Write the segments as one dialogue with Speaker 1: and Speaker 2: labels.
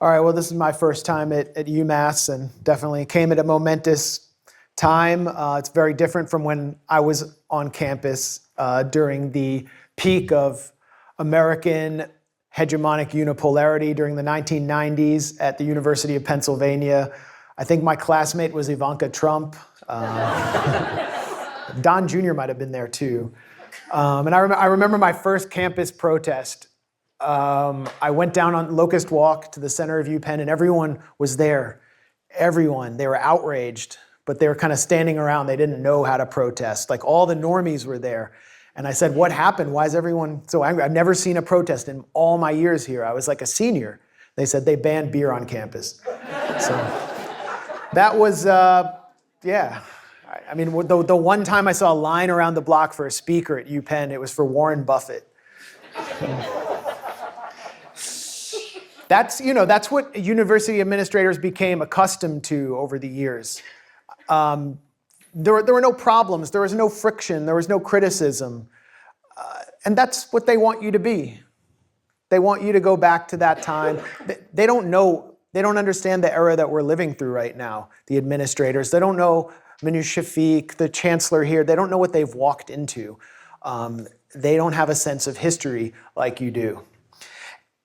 Speaker 1: All right, well, this is my first time at UMass and definitely came at a momentous time. It's very different from when I was on campus during the peak of American hegemonic unipolarity during the 1990s at the University of Pennsylvania. I think my classmate was Ivanka Trump. Don Jr. might have been there too. And I remember my first campus protest. I went down on Locust Walk to the center of UPenn, and everyone was there. Everyone. They were outraged, but they were kind of standing around. They didn't know how to protest. Like, all the normies were there. And I said, what happened? Why is everyone so angry? I've never seen a protest in all my years here. I was like a senior. They said they banned beer on campus. So that was, yeah. I mean, the one time I saw a line around the block for a speaker at UPenn, it was for Warren Buffett. That's what university administrators became accustomed to over the years. There were no problems, there was no friction, there was no criticism. And that's what they want you to be. They want you to go back to that time. They don't understand the era that we're living through right now, the administrators. They don't know Minu Shafiq, the chancellor here. They don't know what they've walked into. They don't have a sense of history like you do.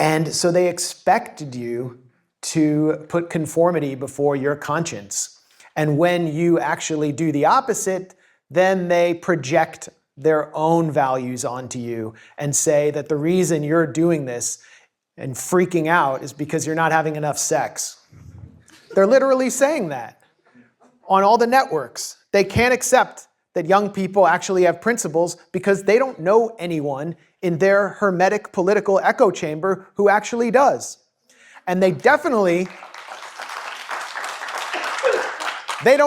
Speaker 1: And so they expected you to put conformity before your conscience. And when you actually do the opposite, then they project their own values onto you and say that the reason you're doing this and freaking out is because you're not having enough sex. They're literally saying that on all the networks. They can't accept that young people actually have principles because they don't know anyone in their hermetic political echo chamber who actually does. And they don't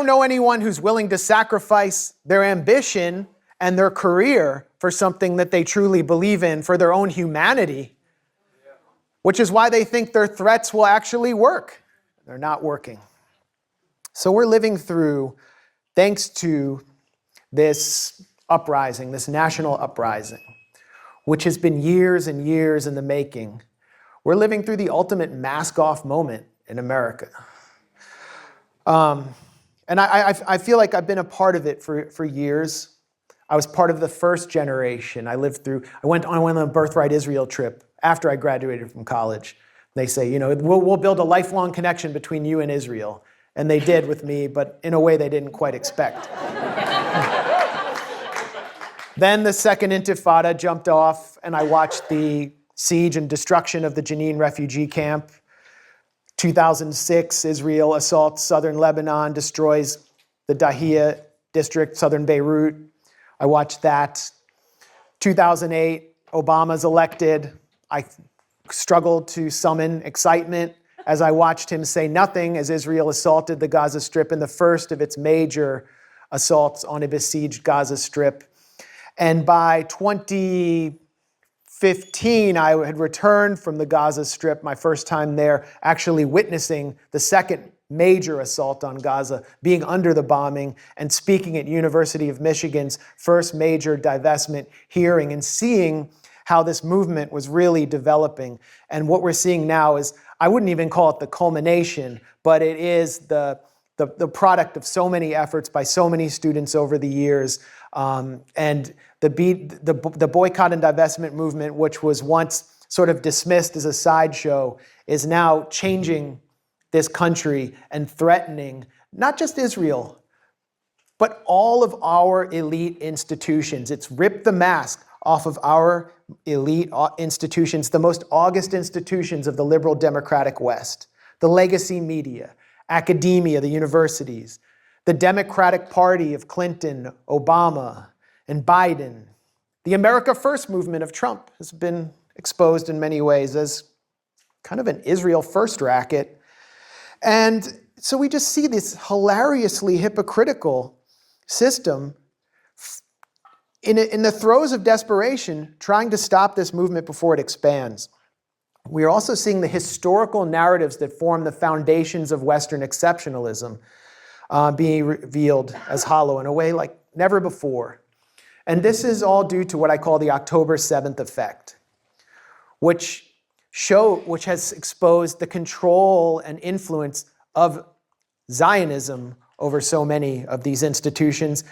Speaker 1: know anyone who's willing to sacrifice their ambition and their career for something that they truly believe in, for their own humanity, which is why they think their threats will actually work. They're not working. So we're living through, thanks to this uprising, this national uprising, which has been years and years in the making. We're living through the ultimate mask-off moment in America. And I feel like I've been a part of it for years. I was part of the first generation. I went on a Birthright Israel trip after I graduated from college. They say, we'll build a lifelong connection between you and Israel. And they did with me, but in a way they didn't quite expect. Then the second Intifada jumped off, and I watched the siege and destruction of the Jenin refugee camp. 2006, Israel assaults southern Lebanon, destroys the Dahiyya district, southern Beirut. I watched that. 2008, Obama's elected. I struggled to summon excitement as I watched him say nothing as Israel assaulted the Gaza Strip in the first of its major assaults on a besieged Gaza Strip. And by 2015, I had returned from the Gaza Strip, my first time there, actually witnessing the second major assault on Gaza, being under the bombing and speaking at University of Michigan's first major divestment hearing and seeing how this movement was really developing. And what we're seeing now is, I wouldn't even call it the culmination, but it is the product of so many efforts by so many students over the years. And the boycott and divestment movement, which was once sort of dismissed as a sideshow, is now changing this country and threatening not just Israel, but all of our elite institutions. It's ripped the mask off of our elite institutions, the most august institutions of the liberal democratic West, the legacy media, academia, the universities, the Democratic Party of Clinton, Obama, and Biden. The America First movement of Trump has been exposed in many ways as kind of an Israel First racket. And so we just see this hilariously hypocritical system in the throes of desperation, trying to stop this movement before it expands. We are also seeing the historical narratives that form the foundations of Western exceptionalism being revealed as hollow in a way like never before. And this is all due to what I call the October 7th effect, which which has exposed the control and influence of Zionism over so many of these institutions,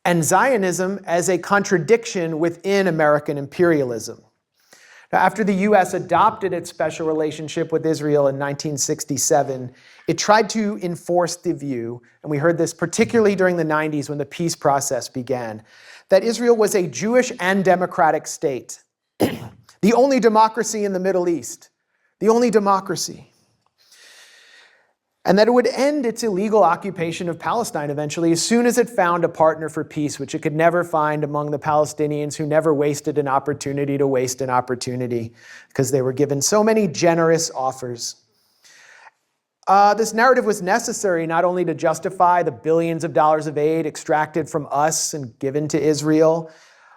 Speaker 1: and Zionism as a contradiction within American imperialism. Now, after the U.S. adopted its special relationship with Israel in 1967, it tried to enforce the view, and we heard this particularly during the 90s when the peace process began, that Israel was a Jewish and democratic state, the only democracy in the Middle East, the only democracy. And that it would end its illegal occupation of Palestine eventually as soon as it found a partner for peace, which it could never find among the Palestinians who never wasted an opportunity to waste an opportunity because they were given so many generous offers. This narrative was necessary not only to justify the billions of dollars of aid extracted from us and given to Israel,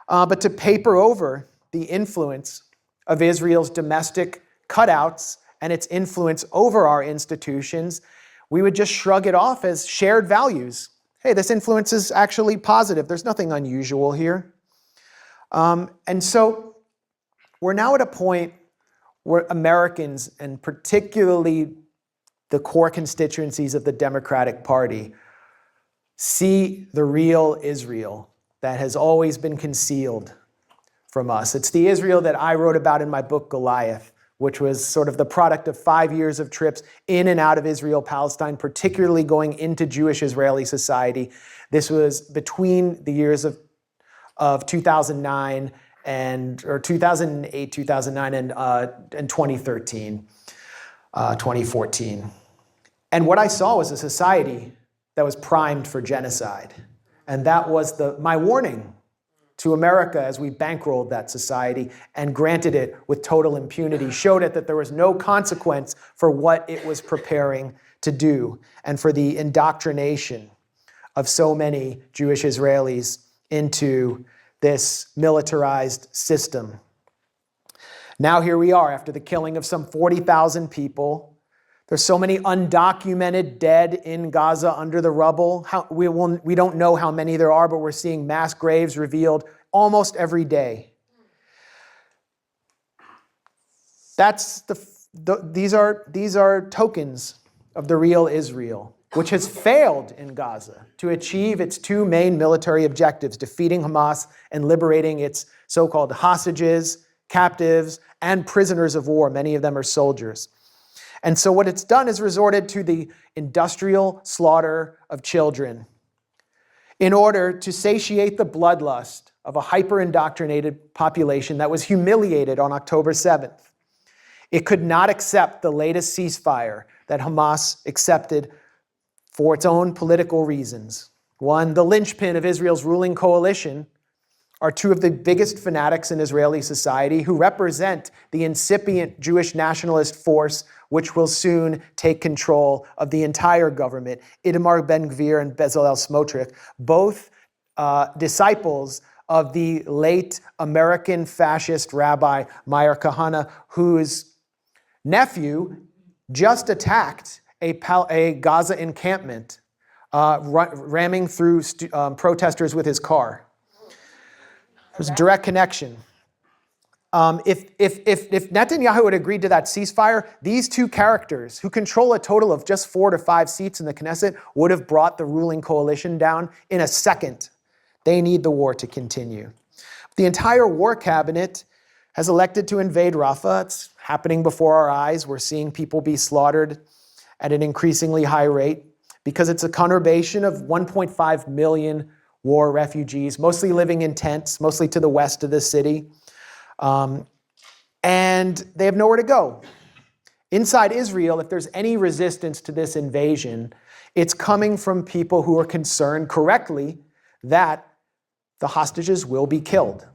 Speaker 1: but to paper over the influence of Israel's domestic cutouts and its influence over our institutions. We would just shrug it off as shared values. Hey, this influence is actually positive. There's nothing unusual here. And so we're now at a point where Americans, and particularly the core constituencies of the Democratic Party, see the real Israel that has always been concealed from us. It's the Israel that I wrote about in my book, Goliath, which was sort of the product of 5 years of trips in and out of Israel, Palestine, particularly going into Jewish-Israeli society. This was between the years of 2009 or 2008, 2009, and 2013, 2014. And what I saw was a society that was primed for genocide. And that was my warning to America as we bankrolled that society and granted it with total impunity, showed it that there was no consequence for what it was preparing to do and for the indoctrination of so many Jewish Israelis into this militarized system. Now here we are after the killing of some 40,000 people. There's so many undocumented dead in Gaza under the rubble. We don't know how many there are, but we're seeing mass graves revealed almost every day. These are tokens of the real Israel, which has failed in Gaza to achieve its two main military objectives, defeating Hamas and liberating its so-called hostages, captives, and prisoners of war. Many of them are soldiers. And so what it's done is resorted to the industrial slaughter of children in order to satiate the bloodlust of a hyper-indoctrinated population that was humiliated on October 7th. It could not accept the latest ceasefire that Hamas accepted for its own political reasons. One, the linchpin of Israel's ruling coalition are two of the biggest fanatics in Israeli society who represent the incipient Jewish nationalist force which will soon take control of the entire government, Itamar Ben-Gvir and Bezalel Smotrich, both disciples of the late American fascist rabbi Meir Kahane, whose nephew just attacked a Gaza encampment, ramming through protesters with his car. There's a direct connection. If Netanyahu had agreed to that ceasefire, these two characters, who control a total of just 4 to 5 seats in the Knesset, would have brought the ruling coalition down in a second. They need the war to continue. The entire war cabinet has elected to invade Rafah. It's happening before our eyes. We're seeing people be slaughtered at an increasingly high rate because it's a conurbation of 1.5 million war refugees, mostly living in tents, mostly to the west of the city. And they have nowhere to go. Inside Israel, if there's any resistance to this invasion, it's coming from people who are concerned correctly that the hostages will be killed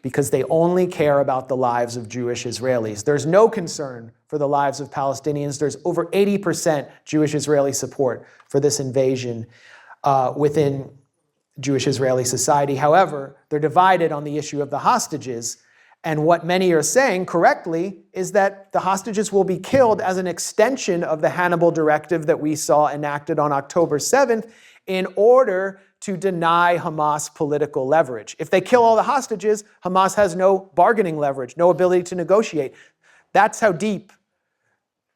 Speaker 1: because they only care about the lives of Jewish Israelis. There's no concern for the lives of Palestinians. There's over 80% Jewish Israeli support for this invasion within Jewish Israeli society. However, they're divided on the issue of the hostages. And what many are saying correctly is that the hostages will be killed as an extension of the Hannibal Directive that we saw enacted on October 7th in order to deny Hamas political leverage. If they kill all the hostages, Hamas has no bargaining leverage, no ability to negotiate. That's how deep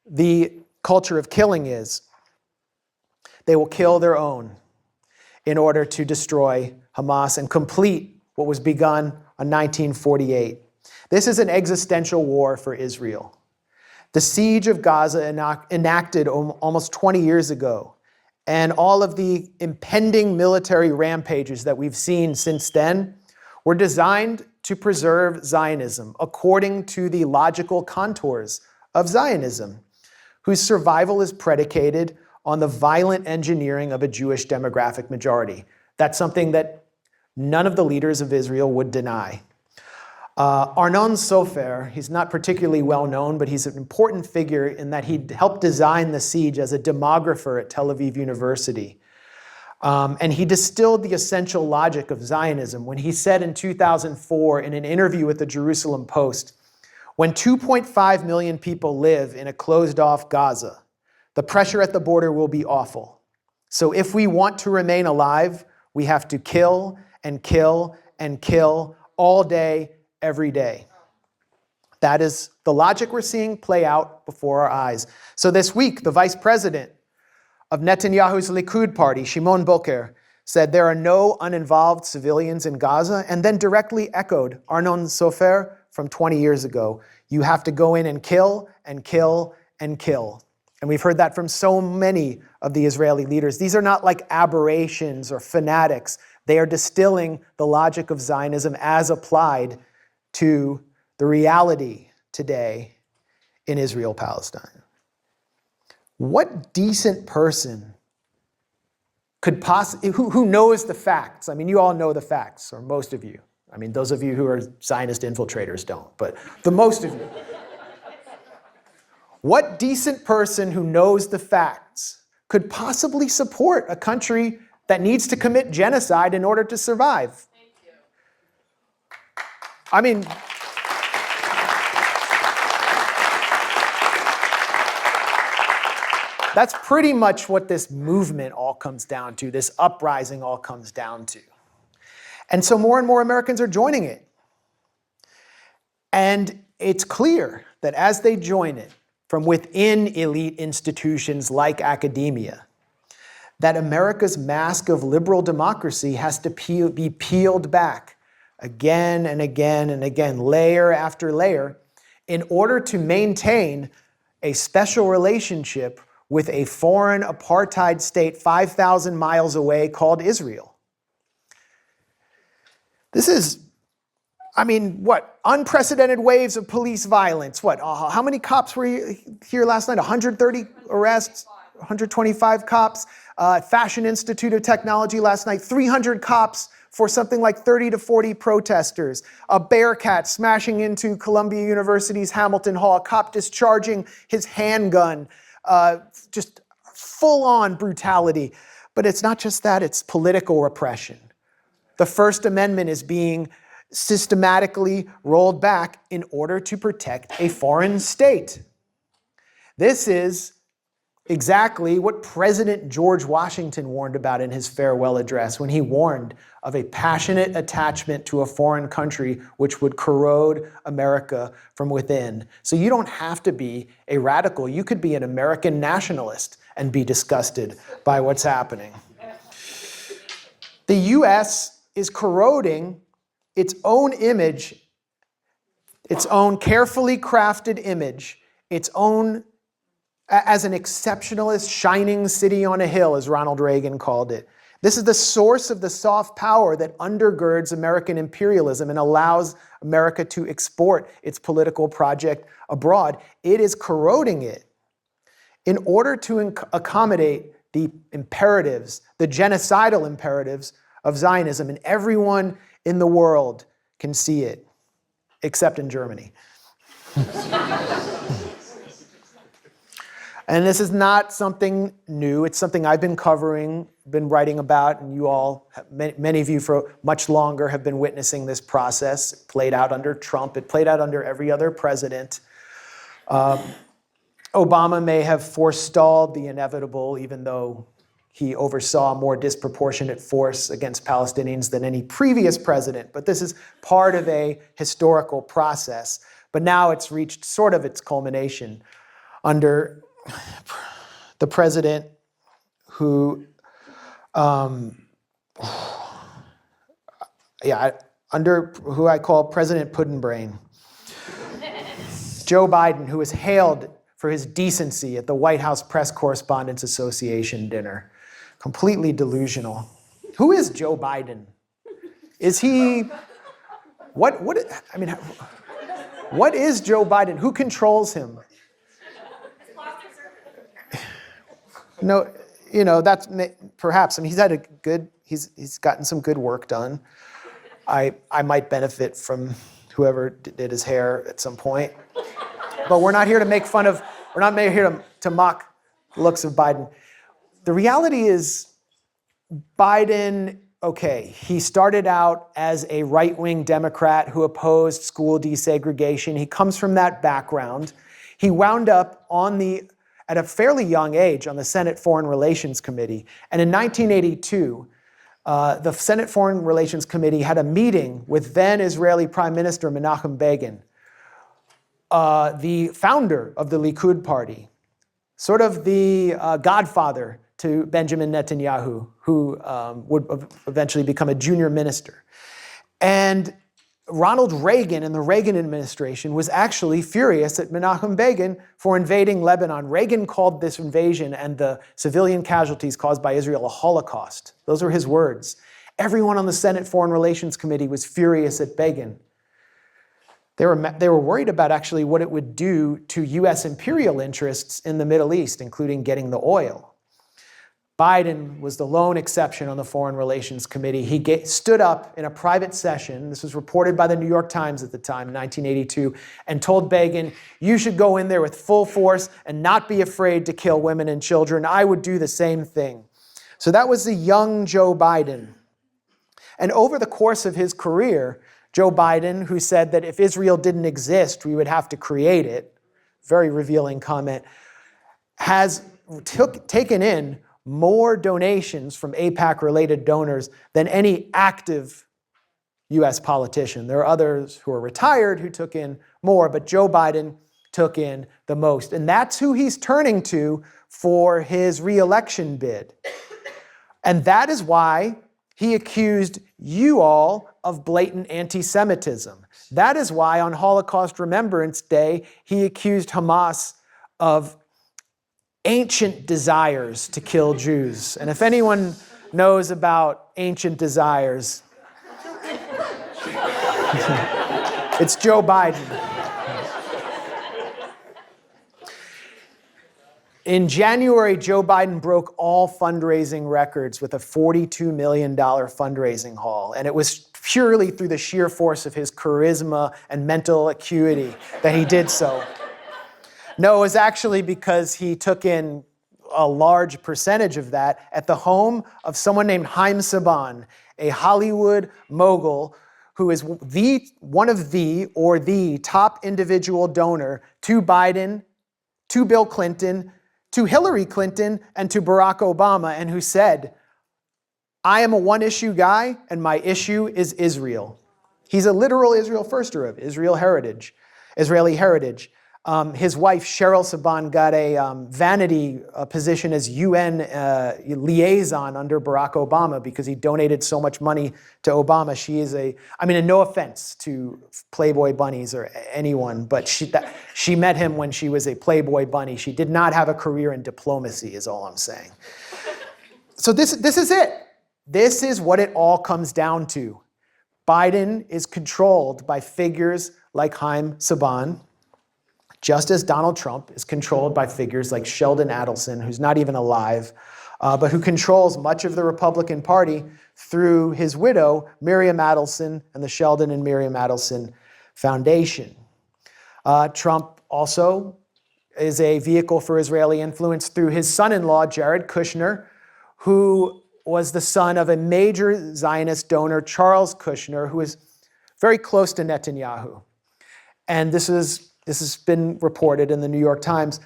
Speaker 1: the culture of killing is. They will kill their own in order to destroy Hamas and complete what was begun in 1948. This is an existential war for Israel. The siege of Gaza enacted almost 20 years ago, and all of the impending military rampages that we've seen since then were designed to preserve Zionism according to the logical contours of Zionism, whose survival is predicated on the violent engineering of a Jewish demographic majority. That's something that none of the leaders of Israel would deny. Arnon Sofer, he's not particularly well known, but he's an important figure in that he helped design the siege as a demographer at Tel Aviv University. And he distilled the essential logic of Zionism when he said in 2004 in an interview with the Jerusalem Post, when 2.5 million people live in a closed-off Gaza, the pressure at the border will be awful. So if we want to remain alive, we have to kill and kill and kill all day, every day. That is the logic we're seeing play out before our eyes. So this week, the vice president of Netanyahu's Likud party, Shimon Boker, said there are no uninvolved civilians in Gaza, and then directly echoed Arnon Sofer from 20 years ago. You have to go in and kill and kill and kill. And we've heard that from so many of the Israeli leaders. These are not like aberrations or fanatics. They are distilling the logic of Zionism as applied to the reality today in Israel-Palestine. What decent person could possibly, who knows the facts? I mean, you all know the facts, or most of you. I mean, those of you who are Zionist infiltrators don't, but the most of you. What decent person who knows the facts could possibly support a country that needs to commit genocide in order to survive?
Speaker 2: Thank you.
Speaker 1: I mean, that's pretty much what this movement all comes down to, this uprising all comes down to. And so more and more Americans are joining it. And it's clear that as they join it, from within elite institutions like academia, that America's mask of liberal democracy has to be peeled back again and again and again, layer after layer, in order to maintain a special relationship with a foreign apartheid state 5,000 miles away called Israel. This is, I mean, what? Unprecedented waves of police violence. What? How many cops were here last night? 130 arrests? 125 cops. Fashion Institute of Technology last night, 300 cops for something like 30 to 40 protesters. A Bearcat smashing into Columbia University's Hamilton Hall. A cop discharging his handgun. Just full-on brutality. But it's not just that, it's political repression. The First Amendment is being systematically rolled back in order to protect a foreign state. This is exactly what President George Washington warned about in his farewell address when he warned of a passionate attachment to a foreign country which would corrode America from within. So you don't have to be a radical. You could be an American nationalist and be disgusted by what's happening. The U.S. is corroding its own image, its own carefully crafted image, its own as an exceptionalist shining city on a hill, as Ronald Reagan called it. This is the source of the soft power that undergirds American imperialism and allows America to export its political project abroad. It is corroding it in order to accommodate the imperatives, the genocidal imperatives of Zionism, and everyone in the world can see it, except in Germany. And this is not something new. It's something I've been covering, been writing about, and you all, many of you for much longer have been witnessing this process. It played out under Trump. It played out under every other president. Obama may have forestalled the inevitable, even though he oversaw more disproportionate force against Palestinians than any previous president. But this is part of a historical process. But now it's reached sort of its culmination under the president who, under who I call President Puddinbrain. Joe Biden, who was hailed for his decency at the White House Press Correspondents Association dinner. Completely delusional. Who is Joe Biden? Is he, what is Joe Biden? Who controls him? No, that's perhaps, he's had he's gotten some good work done. I might benefit from whoever did his hair at some point. But we're not here to make fun of, we're not here to mock the looks of Biden. The reality is Biden, okay, he started out as a right-wing Democrat who opposed school desegregation. He comes from that background. He wound up at a fairly young age on the Senate Foreign Relations Committee. And in 1982, the Senate Foreign Relations Committee had a meeting with then Israeli Prime Minister Menachem Begin, the founder of the Likud party, sort of the godfather to Benjamin Netanyahu, who would eventually become a junior minister. And Ronald Reagan and the Reagan administration was actually furious at Menachem Begin for invading Lebanon. Reagan called this invasion and the civilian casualties caused by Israel a Holocaust. Those were his words. Everyone on the Senate Foreign Relations Committee was furious at Begin. They were worried about actually what it would do to US imperial interests in the Middle East, including getting the oil. Biden was the lone exception on the Foreign Relations Committee. He stood up in a private session, this was reported by the New York Times at the time, 1982, and told Begin, you should go in there with full force and not be afraid to kill women and children. I would do the same thing. So that was the young Joe Biden. And over the course of his career, Joe Biden, who said that if Israel didn't exist, we would have to create it, very revealing comment, has taken in more donations from AIPAC-related donors than any active US politician. There are others who are retired who took in more, but Joe Biden took in the most. And that's who he's turning to for his re-election bid. And that is why he accused you all of blatant anti-Semitism. That is why on Holocaust Remembrance Day, he accused Hamas of ancient desires to kill Jews. And if anyone knows about ancient desires, it's Joe Biden. In January, Joe Biden broke all fundraising records with a $42 million fundraising haul. And it was purely through the sheer force of his charisma and mental acuity that he did so. No, it was actually because he took in a large percentage of that at the home of someone named Haim Saban, a Hollywood mogul who is one of the top individual donor to Biden, to Bill Clinton, to Hillary Clinton, and to Barack Obama, and who said, I am a one-issue guy, and my issue is Israel. He's a literal Israel firster of Israeli heritage. His wife, Cheryl Saban, got a vanity position as UN liaison under Barack Obama because he donated so much money to Obama. She is and no offense to Playboy bunnies or anyone, but she met him when she was a Playboy bunny. She did not have a career in diplomacy, is all I'm saying. So this is it. This is what it all comes down to. Biden is controlled by figures like Haim Saban, just as Donald Trump is controlled by figures like Sheldon Adelson, who's not even alive, but who controls much of the Republican Party through his widow, Miriam Adelson, and the Sheldon and Miriam Adelson Foundation. Trump also is a vehicle for Israeli influence through his son-in-law, Jared Kushner, who was the son of a major Zionist donor, Charles Kushner, who is very close to Netanyahu. And this has been reported in the New York Times.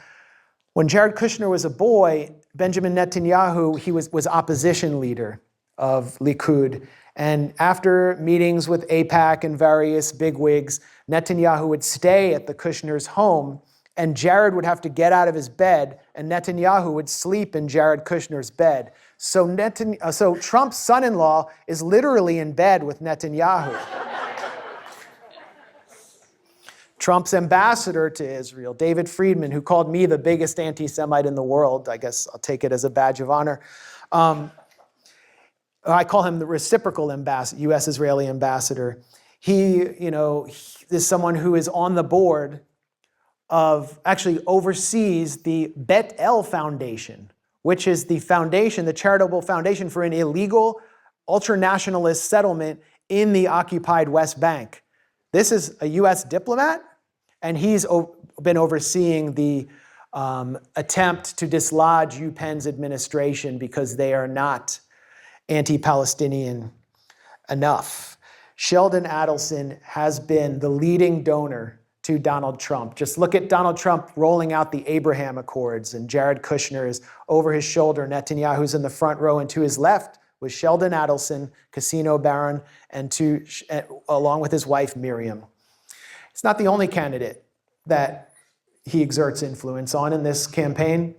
Speaker 1: When Jared Kushner was a boy, Benjamin Netanyahu, he was opposition leader of Likud. And after meetings with AIPAC and various bigwigs, Netanyahu would stay at the Kushner's home, and Jared would have to get out of his bed, and Netanyahu would sleep in Jared Kushner's bed. So Trump's son-in-law is literally in bed with Netanyahu. Trump's ambassador to Israel, David Friedman, who called me the biggest anti-Semite in the world, I guess I'll take it as a badge of honor. I call him the reciprocal ambassador, U.S.-Israeli ambassador. He is someone who is on the board of, actually oversees the Bet-El Foundation, which is the foundation, the charitable foundation for an illegal ultranationalist settlement in the occupied West Bank. This is a U.S. diplomat, and he's been overseeing the attempt to dislodge UPenn's administration because they are not anti-Palestinian enough. Sheldon Adelson has been the leading donor to Donald Trump. Just look at Donald Trump rolling out the Abraham Accords, and Jared Kushner is over his shoulder. Netanyahu's in the front row, and to his left was Sheldon Adelson, casino baron, and along with his wife, Miriam. It's not the only candidate that he exerts influence on in this campaign.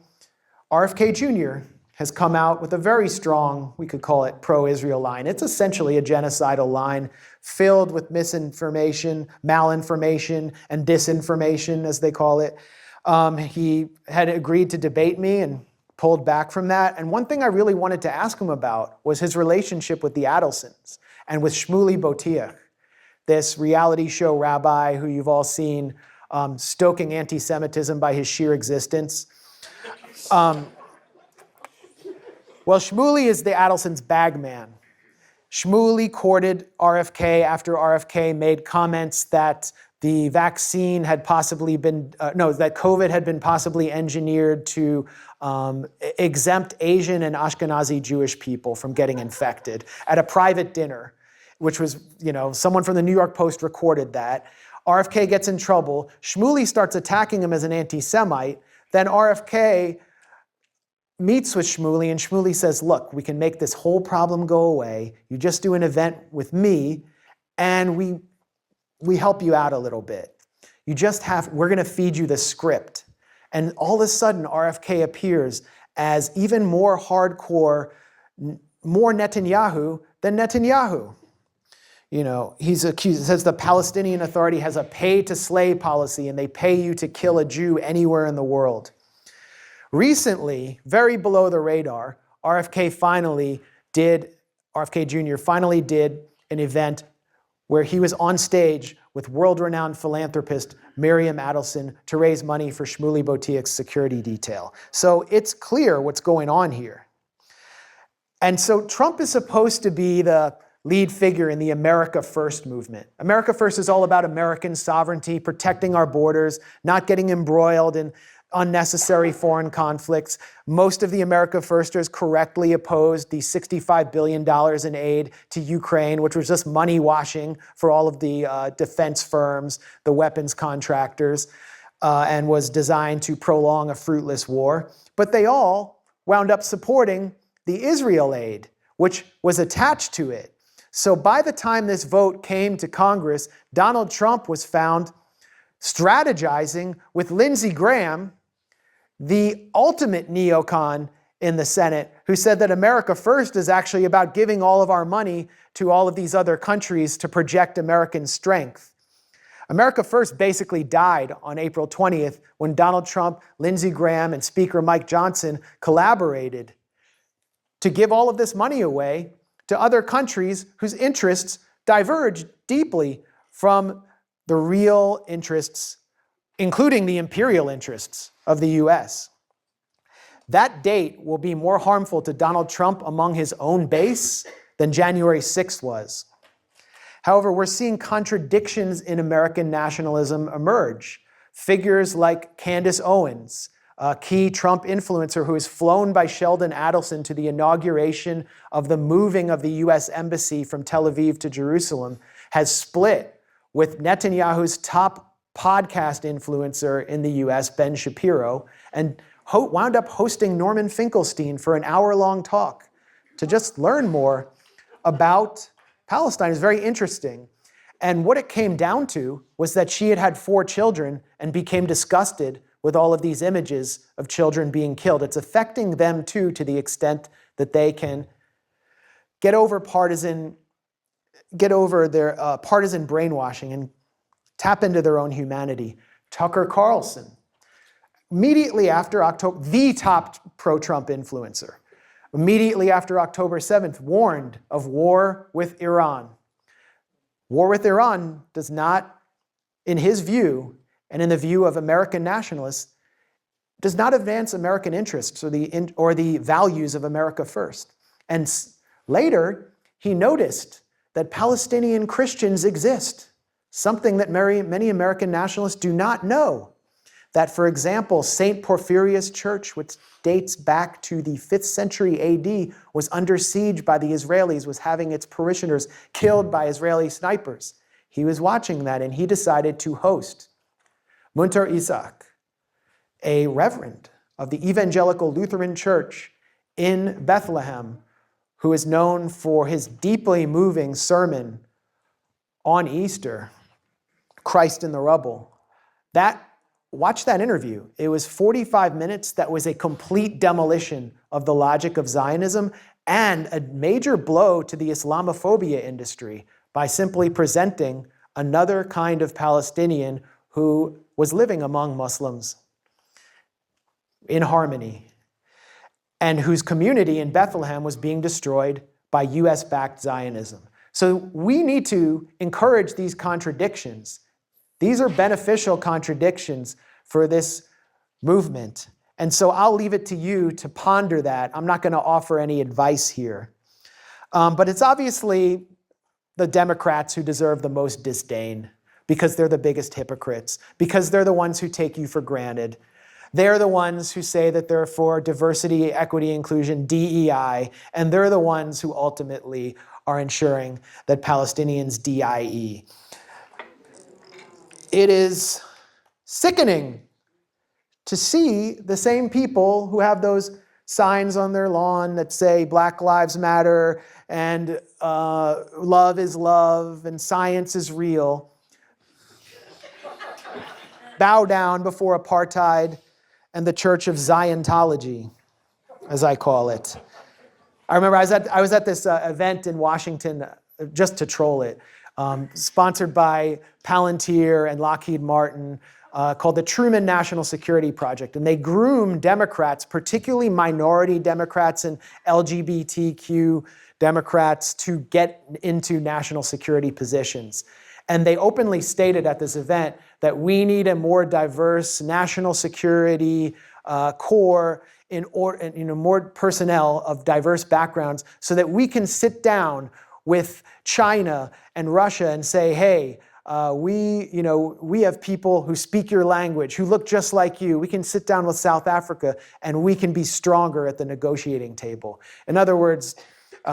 Speaker 1: RFK Jr. has come out with a very strong, we could call it pro-Israel line. It's essentially a genocidal line filled with misinformation, malinformation, and disinformation, as they call it. He had agreed to debate me and pulled back from that. And one thing I really wanted to ask him about was his relationship with the Adelsons and with Shmuley Boteach, this reality show rabbi who you've all seen stoking anti-Semitism by his sheer existence. Well, Shmuley is the Adelson's bagman. Shmuley courted RFK after RFK made comments that the vaccine had possibly been, that COVID had been possibly engineered to exempt Asian and Ashkenazi Jewish people from getting infected at a private dinner, which was, someone from the New York Post recorded that. RFK gets in trouble. Shmuley starts attacking him as an anti-Semite. Then RFK meets with Shmuley, and Shmuley says, look, we can make this whole problem go away. You just do an event with me, and we help you out a little bit. We're going to feed you the script. And all of a sudden, RFK appears as even more hardcore, more Netanyahu than Netanyahu. He's accused, says the Palestinian Authority has a pay-to-slay policy, and they pay you to kill a Jew anywhere in the world. Recently, very below the radar, RFK Jr. finally did an event where he was on stage with world-renowned philanthropist Miriam Adelson to raise money for Shmuley Boteach's security detail. So it's clear what's going on here. And so Trump is supposed to be the lead figure in the America First movement. America First is all about American sovereignty, protecting our borders, not getting embroiled in unnecessary foreign conflicts. Most of the America Firsters correctly opposed the $65 billion in aid to Ukraine, which was just money washing for all of the defense firms, the weapons contractors, and was designed to prolong a fruitless war. But they all wound up supporting the Israel aid, which was attached to it. So by the time this vote came to Congress, Donald Trump was found strategizing with Lindsey Graham, the ultimate neocon in the Senate, who said that America First is actually about giving all of our money to all of these other countries to project American strength. America First basically died on April 20th when Donald Trump, Lindsey Graham, and Speaker Mike Johnson collaborated to give all of this money away to other countries whose interests diverge deeply from the real interests, including the imperial interests of the US. That date will be more harmful to Donald Trump among his own base than January 6th was. However, we're seeing contradictions in American nationalism emerge. Figures like Candace Owens, a key Trump influencer who is flown by Sheldon Adelson to the inauguration of the moving of the US embassy from Tel Aviv to Jerusalem, has split with Netanyahu's top podcast influencer in the US, Ben Shapiro, and wound up hosting Norman Finkelstein for an hour-long talk to just learn more about Palestine. It was very interesting. And what it came down to was that she had had 4 children and became disgusted with all of these images of children being killed. It's affecting them too, to the extent that they can get over their partisan brainwashing and tap into their own humanity. Tucker Carlson, immediately after October, the top pro-Trump influencer, immediately after October 7th, warned of war with Iran. War with Iran does not, in his view, and in the view of American nationalists, does not advance American interests or the values of America first. And later, he noticed that Palestinian Christians exist, something that many American nationalists do not know. That, for example, St. Porphyrius Church, which dates back to the 5th century AD, was under siege by the Israelis, was having its parishioners killed by Israeli snipers. He was watching that, and he decided to host Munter Isaac, a reverend of the Evangelical Lutheran Church in Bethlehem, who is known for his deeply moving sermon on Easter, Christ in the Rubble. Watch that interview. It was 45 minutes that was a complete demolition of the logic of Zionism and a major blow to the Islamophobia industry by simply presenting another kind of Palestinian who was living among Muslims in harmony and whose community in Bethlehem was being destroyed by US-backed Zionism. So we need to encourage these contradictions. These are beneficial contradictions for this movement. And so I'll leave it to you to ponder that. I'm not going to offer any advice here. But it's obviously the Democrats who deserve the most disdain because they're the biggest hypocrites, because they're the ones who take you for granted. They're the ones who say that they're for diversity, equity, inclusion, DEI, and they're the ones who ultimately are ensuring that Palestinians DIE. It is sickening to see the same people who have those signs on their lawn that say Black Lives Matter and love is love and science is real bow down before apartheid and the Church of Ziontology, as I call it. I remember I was at this event in Washington just to troll it, sponsored by Palantir and Lockheed Martin, called the Truman National Security Project. And they groom Democrats, particularly minority Democrats and LGBTQ Democrats, to get into national security positions. And they openly stated at this event that we need a more diverse national security corps more personnel of diverse backgrounds so that we can sit down with China and Russia and say, hey, we have people who speak your language, who look just like you. We can sit down with South Africa and we can be stronger at the negotiating table. In other words,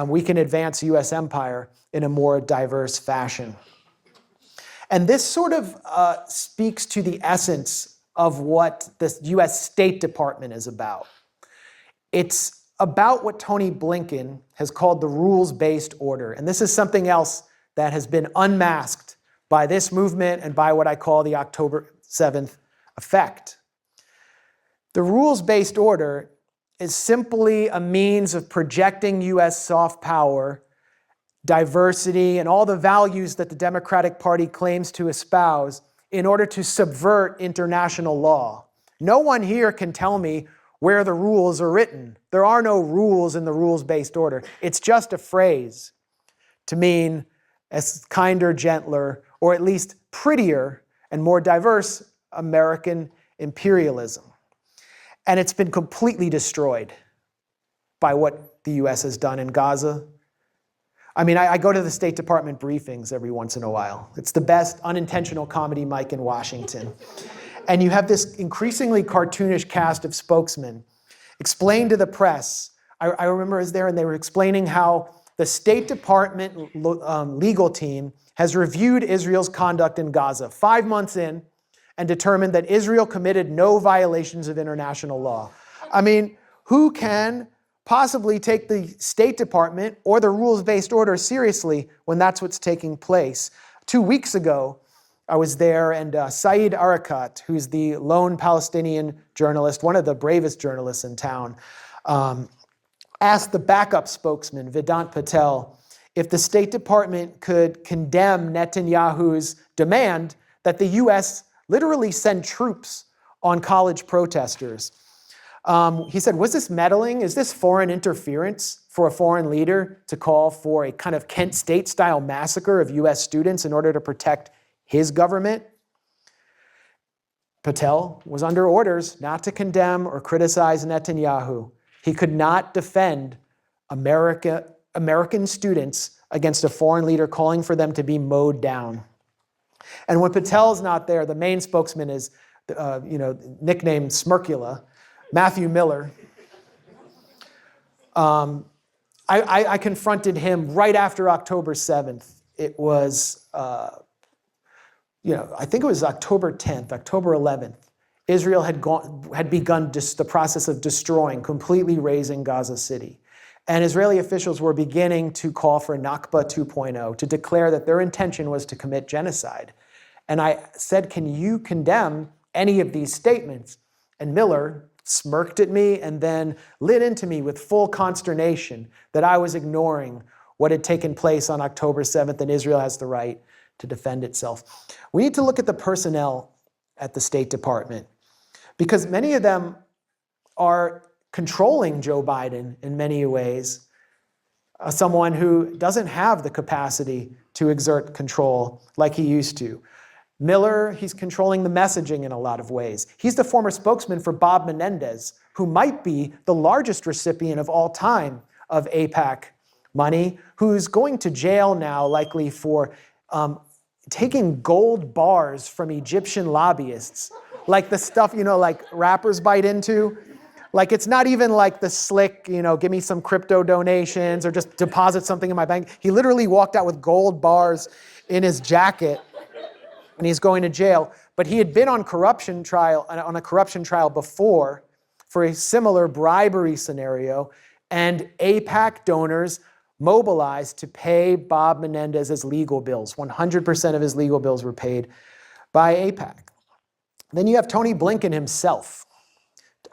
Speaker 1: we can advance U.S. empire in a more diverse fashion. And this sort of speaks to the essence of what the U.S. State Department is about. It's about what Tony Blinken has called the rules-based order. And this is something else that has been unmasked by this movement and by what I call the October 7th effect. The rules-based order is simply a means of projecting U.S. soft power, diversity, and all the values that the Democratic Party claims to espouse in order to subvert international law. No one here can tell me where the rules are written. There are no rules in the rules-based order. It's just a phrase to mean a kinder, gentler, or at least prettier and more diverse American imperialism. And it's been completely destroyed by what the U.S. has done in Gaza. I mean, I go to the State Department briefings every once in a while. It's the best unintentional comedy mic in Washington. And you have this increasingly cartoonish cast of spokesmen explain to the press. I remember I was there and they were explaining how the State Department legal team has reviewed Israel's conduct in Gaza 5 months in and determined that Israel committed no violations of international law. I mean, who can possibly take the State Department or the rules-based order seriously when that's what's taking place. 2 weeks ago, I was there, and Saeed Arakat, who's the lone Palestinian journalist, one of the bravest journalists in town, asked the backup spokesman, Vedant Patel, if the State Department could condemn Netanyahu's demand that the U.S. literally send troops on college protesters. He said, was this meddling? Is this foreign interference for a foreign leader to call for a kind of Kent State-style massacre of U.S. students in order to protect his government? Patel was under orders not to condemn or criticize Netanyahu. He could not defend American students against a foreign leader calling for them to be mowed down. And when Patel's not there, the main spokesman is, nicknamed Smirkula, Matthew Miller. I confronted him right after October 7th. It was, I think it was October 10th, October 11th. Israel had begun the process of destroying, completely razing Gaza City. And Israeli officials were beginning to call for Nakba 2.0, to declare that their intention was to commit genocide. And I said, can you condemn any of these statements? And Miller smirked at me and then lit into me with full consternation that I was ignoring what had taken place on October 7th, and Israel has the right to defend itself. We need to look at the personnel at the State Department, because many of them are controlling Joe Biden in many ways, someone who doesn't have the capacity to exert control like he used to. Miller, he's controlling the messaging in a lot of ways. He's the former spokesman for Bob Menendez, who might be the largest recipient of all time of AIPAC money, who's going to jail now likely for taking gold bars from Egyptian lobbyists, like the stuff, like rappers bite into. Like, it's not even like the slick, give me some crypto donations or just deposit something in my bank. He literally walked out with gold bars in his jacket, and he's going to jail. But he had been on a corruption trial before for a similar bribery scenario, and AIPAC donors mobilized to pay Bob Menendez's legal bills. 100% of his legal bills were paid by AIPAC. Then you have Tony Blinken himself.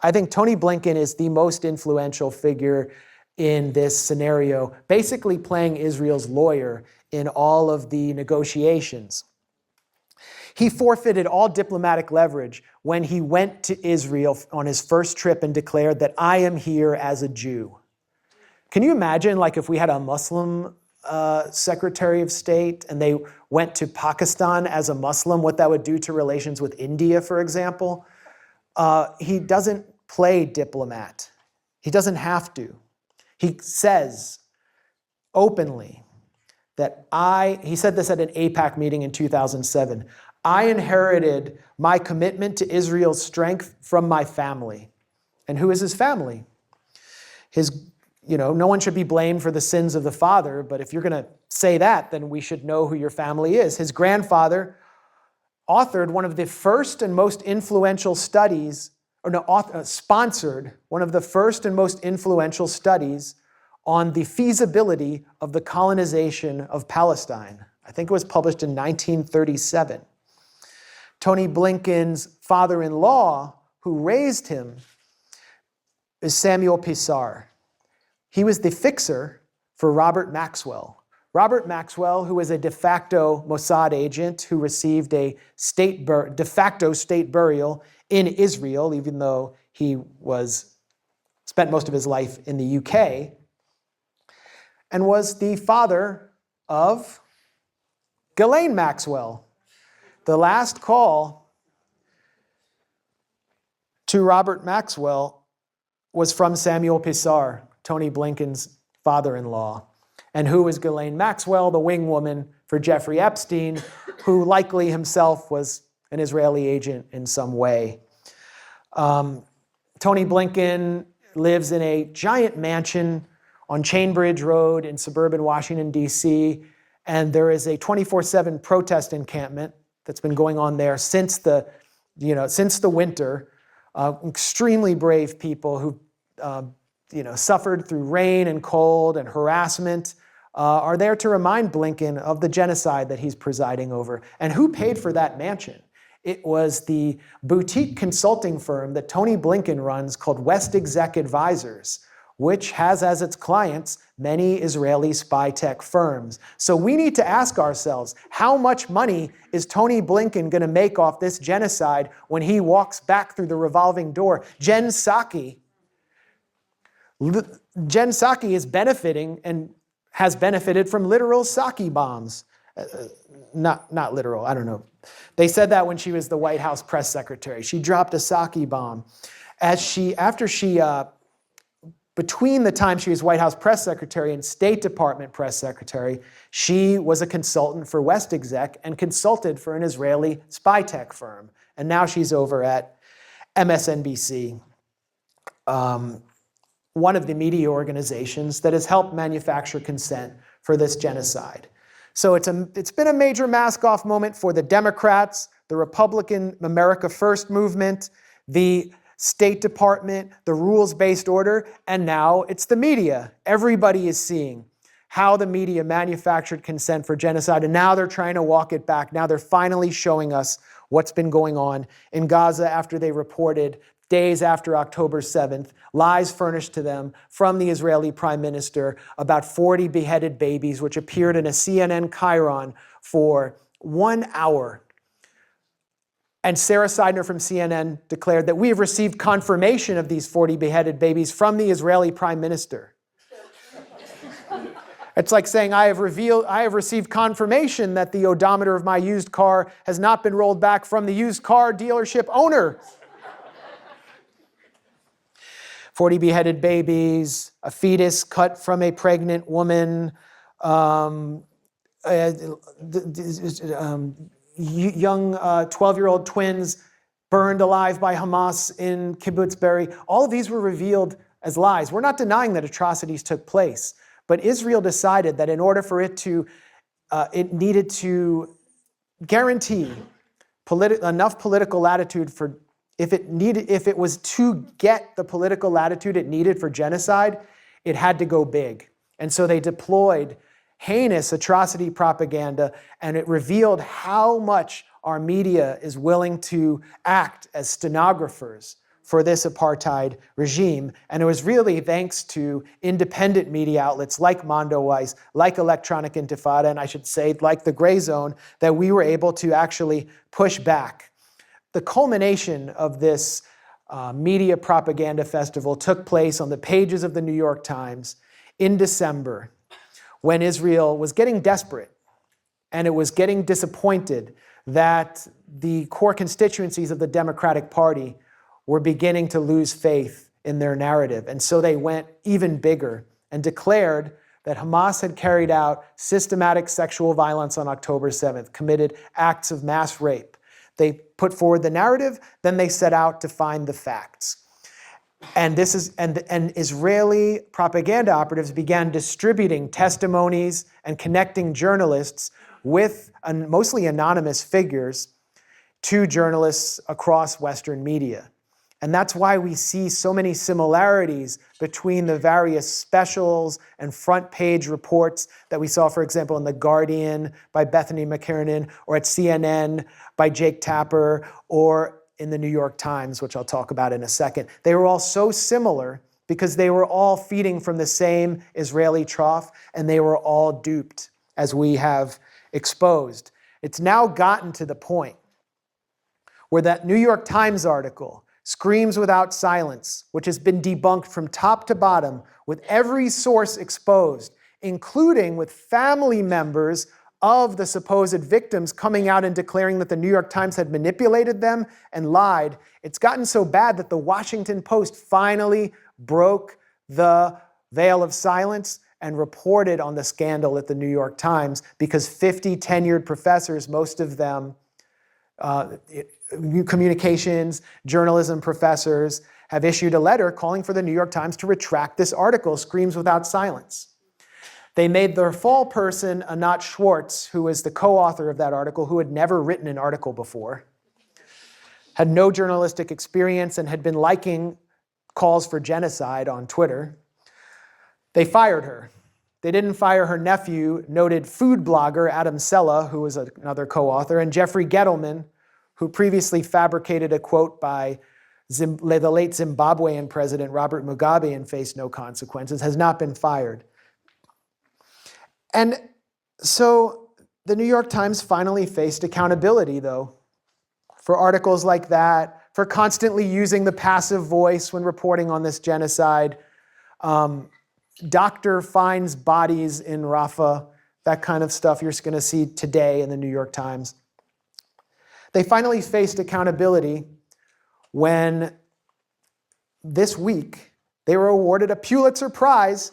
Speaker 1: I think Tony Blinken is the most influential figure in this scenario, basically playing Israel's lawyer in all of the negotiations. He forfeited all diplomatic leverage when he went to Israel on his first trip and declared that I am here as a Jew. Can you imagine, like, if we had a Muslim Secretary of State and they went to Pakistan as a Muslim, what that would do to relations with India, for example? He doesn't play diplomat. He doesn't have to. He says openly that he said this at an AIPAC meeting in 2007, I inherited my commitment to Israel's strength from my family. And who is his family? No one should be blamed for the sins of the father, but if you're going to say that, then we should know who your family is. His grandfather authored one of the first and most influential studies, sponsored one of the first and most influential studies on the feasibility of the colonization of Palestine. I think it was published in 1937. Tony Blinken's father-in-law, who raised him, is Samuel Pisar. He was the fixer for Robert Maxwell. Robert Maxwell, who was a de facto Mossad agent who received a de facto state burial in Israel, even though he spent most of his life in the UK, and was the father of Ghislaine Maxwell. The last call to Robert Maxwell was from Samuel Pisar, Tony Blinken's father-in-law. And who was Ghislaine Maxwell, the wing woman for Jeffrey Epstein, who likely himself was an Israeli agent in some way. Tony Blinken lives in a giant mansion on Chainbridge Road in suburban Washington, D.C., and there is a 24/7 protest encampment that's been going on there since the winter. Extremely brave people who suffered through rain and cold and harassment, are there to remind Blinken of the genocide that he's presiding over. And who paid for that mansion? It was the boutique consulting firm that Tony Blinken runs called West Exec Advisors, which has as its clients many Israeli spy tech firms. So we need to ask ourselves, how much money is Tony Blinken going to make off this genocide when he walks back through the revolving door? Jen Psaki is benefiting and has benefited from literal Psaki bombs. Not literal, I don't know. They said that when she was the White House press secretary. She dropped a Psaki bomb. Between the time she was White House press secretary and State Department press secretary, she was a consultant for West Exec and consulted for an Israeli spy tech firm. And now she's over at MSNBC, one of the media organizations that has helped manufacture consent for this genocide. So it's been a major mask-off moment for the Democrats, the Republican America First movement, the State Department, the rules-based order, and now it's the media. Everybody is seeing how the media manufactured consent for genocide, and now they're trying to walk it back. Now they're finally showing us what's been going on in Gaza after they reported days after October 7th, lies furnished to them from the Israeli Prime Minister about 40 beheaded babies, which appeared in a CNN Chyron for 1 hour. And Sarah Seidner from CNN declared that we have received confirmation of these 40 beheaded babies from the Israeli Prime Minister. It's like saying, I have received confirmation that the odometer of my used car has not been rolled back from the used car dealership owner. 40 beheaded babies, a fetus cut from a pregnant woman, young 12-year-old twins burned alive by Hamas in Kibbutz Be'eri. All of these were revealed as lies. We're not denying that atrocities took place, but Israel decided that in order for it needed to guarantee enough political latitude for, if it was to get the political latitude it needed for genocide, it had to go big. And so they deployed heinous atrocity propaganda, and it revealed how much our media is willing to act as stenographers for this apartheid regime. And it was really thanks to independent media outlets like Mondoweiss, like Electronic Intifada, and I should say like The Gray Zone, that we were able to actually push back. The culmination of this media propaganda festival took place on the pages of the New York Times in December, when Israel was getting desperate and it was getting disappointed that the core constituencies of the Democratic Party were beginning to lose faith in their narrative. And so they went even bigger and declared that Hamas had carried out systematic sexual violence on October 7th, committed acts of mass rape. They put forward the narrative, then they set out to find the facts. And Israeli propaganda operatives began distributing testimonies and connecting journalists with mostly anonymous figures to journalists across Western media. And that's why we see so many similarities between the various specials and front page reports that we saw, for example, in The Guardian by Bethany McKernan, or at CNN by Jake Tapper, or in the New York Times, which I'll talk about in a second. They were all so similar because they were all feeding from the same Israeli trough, and they were all duped, as we have exposed. It's now gotten to the point where that New York Times article, Screams Without Silence, which has been debunked from top to bottom with every source exposed, including with family members of the supposed victims coming out and declaring that the New York Times had manipulated them and lied. It's gotten so bad that the Washington Post finally broke the veil of silence and reported on the scandal at the New York Times, because 50 tenured professors, most of them communications, journalism professors, have issued a letter calling for the New York Times to retract this article, Screams Without Silence. They made their fall person, Anat Schwartz, who is the co-author of that article, who had never written an article before, had no journalistic experience, and had been calls for genocide on Twitter. They fired her. They didn't fire her nephew, noted food blogger Adam Sella, who was another co-author, and Jeffrey Gettleman, who previously fabricated a quote by the late Zimbabwean president Robert Mugabe and faced no consequences, has not been fired. And so the New York Times finally faced accountability, though, for articles like that, for constantly using the passive voice when reporting on this genocide. Doctor finds bodies in Rafah, that kind of stuff you're going to see today in the New York Times. They finally faced accountability when this week they were awarded a Pulitzer Prize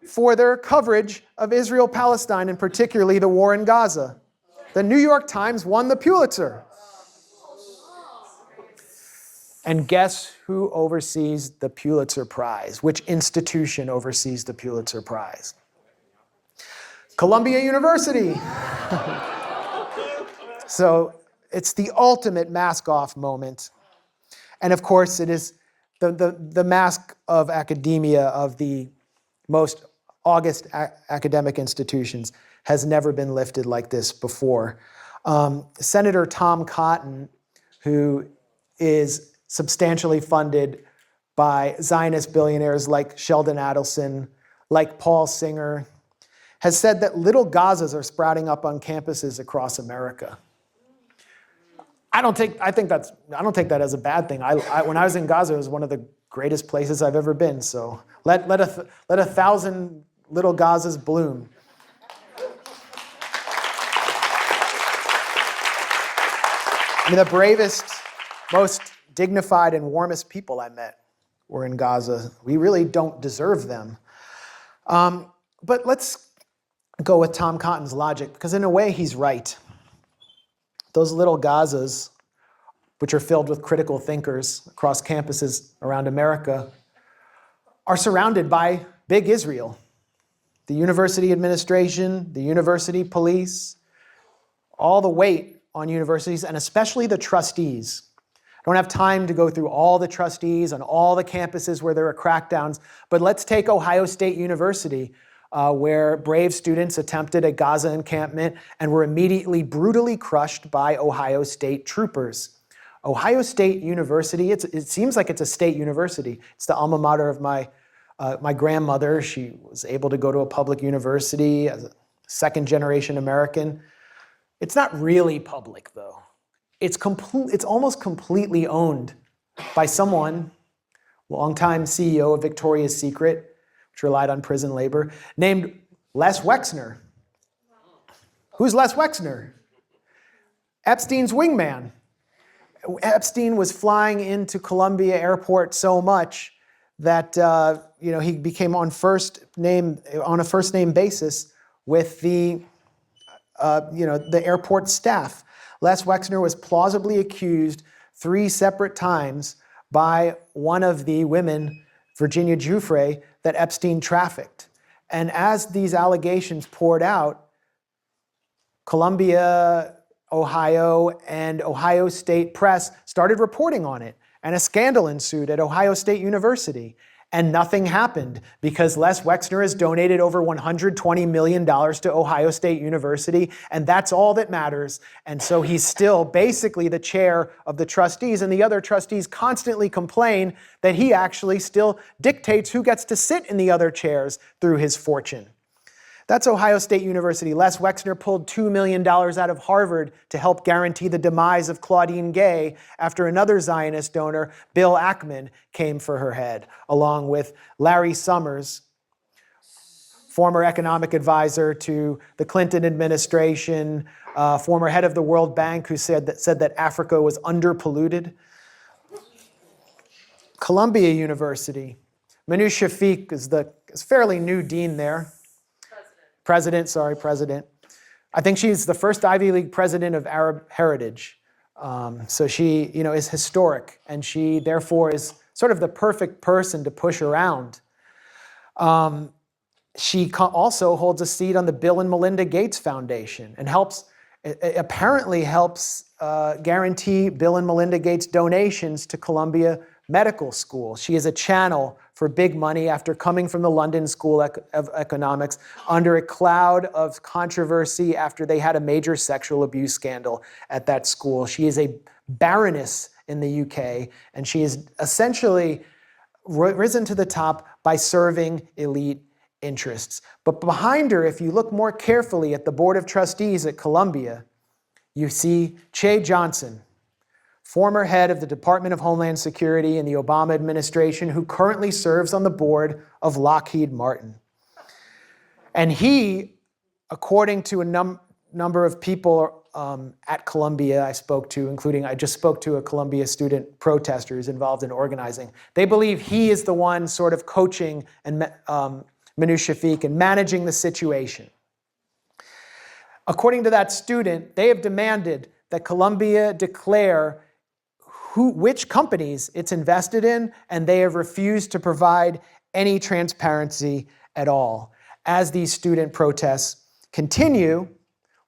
Speaker 1: for their coverage of Israel-Palestine, and particularly the war in Gaza. The New York Times won the Pulitzer. And guess who oversees the Pulitzer Prize? Which institution oversees the Pulitzer Prize? Columbia University. So it's the ultimate mask-off moment. And of course, it is the mask of academia, of the most august academic institutions, has never been lifted like this before. Senator Tom Cotton, who is substantially funded by Zionist billionaires like Sheldon Adelson, like Paul Singer, has said that little Gazas are sprouting up on campuses across America. I don't take that as a bad thing. When I was in Gaza, it was one of the greatest places I've ever been. So let 1,000 little Gazas bloom. I mean, the bravest, most dignified and warmest people I met were in Gaza. We really don't deserve them. But let's go with Tom Cotton's logic, because in a way he's right. Those little Gazas, which are filled with critical thinkers across campuses around America, are surrounded by big Israel. The university administration, the university police, all the weight on universities, and especially the trustees. I don't have time to go through all the trustees on all the campuses where there are crackdowns, but let's take Ohio State University, where brave students attempted a Gaza encampment and were immediately brutally crushed by Ohio State troopers. Ohio State University, it seems like it's a state university. It's the alma mater of my grandmother. She was able to go to a public university as a second-generation American. It's not really public, though. It's almost completely owned by someone, longtime CEO of Victoria's Secret, which relied on prison labor, named Les Wexner. Who's Les Wexner? Epstein's wingman. Epstein was flying into Columbia Airport so much that he became on a first name basis with the airport staff. Les Wexner was plausibly accused 3 separate times by one of the women, Virginia Giuffre, that Epstein trafficked. And as these allegations poured out, Columbia, Ohio, and Ohio State press started reporting on it, and a scandal ensued at Ohio State University. And nothing happened because Les Wexner has donated over $120 million to Ohio State University, and that's all that matters. And so he's still basically the chair of the trustees, and the other trustees constantly complain that he actually still dictates who gets to sit in the other chairs through his fortune. That's Ohio State University. Les Wexner pulled $2 million out of Harvard to help guarantee the demise of Claudine Gay after another Zionist donor, Bill Ackman, came for her head, along with Larry Summers, former economic advisor to the Clinton administration, former head of the World Bank, who said that Africa was underpolluted. Columbia University. Manu Shafiq is fairly new dean there. President. I think she's the first Ivy League president of Arab heritage. So she, is historic, and she therefore is sort of the perfect person to push around. She also holds a seat on the Bill and Melinda Gates Foundation and apparently helps guarantee Bill and Melinda Gates donations to Columbia medical school. She is a channel for big money after coming from the London School of Economics under a cloud of controversy after they had a major sexual abuse scandal at that school. She is a baroness in the UK, and she is essentially risen to the top by serving elite interests. But behind her, if you look more carefully at the Board of Trustees at Columbia, you see Che Johnson, former head of the Department of Homeland Security in the Obama administration, who currently serves on the board of Lockheed Martin. And he, according to a number of people at Columbia I spoke to, including I just spoke to a Columbia student protester who's involved in organizing, they believe he is the one sort of coaching and Manu Shafiq and managing the situation. According to that student, they have demanded that Columbia declare which companies it's invested in, and they have refused to provide any transparency at all. As these student protests continue,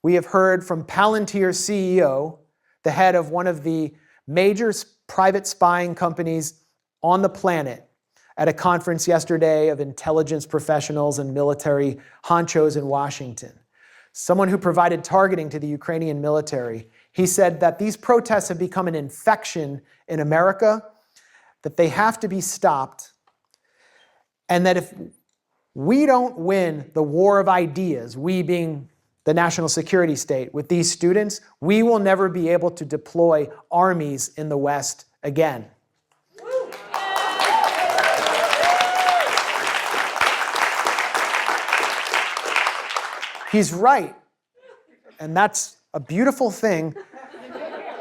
Speaker 1: we have heard from Palantir's CEO, the head of one of the major private spying companies on the planet, at a conference yesterday of intelligence professionals and military honchos in Washington. Someone who provided targeting to the Ukrainian military. He said that these protests have become an infection in America, that they have to be stopped, and that if we don't win the war of ideas, we being the national security state, with these students, we will never be able to deploy armies in the West again. He's right, and that's a beautiful thing,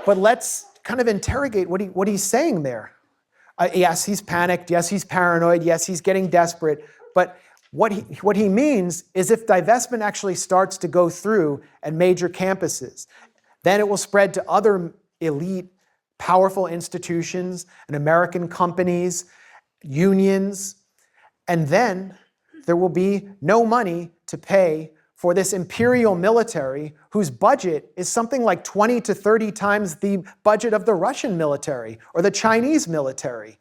Speaker 1: but let's kind of interrogate what he's saying there. Yes, he's panicked, yes, he's paranoid, yes, he's getting desperate, but what he means is if divestment actually starts to go through at major campuses, then it will spread to other elite, powerful institutions and American companies, unions, and then there will be no money to pay for this imperial military whose budget is something like 20 to 30 times the budget of the Russian military or the Chinese military.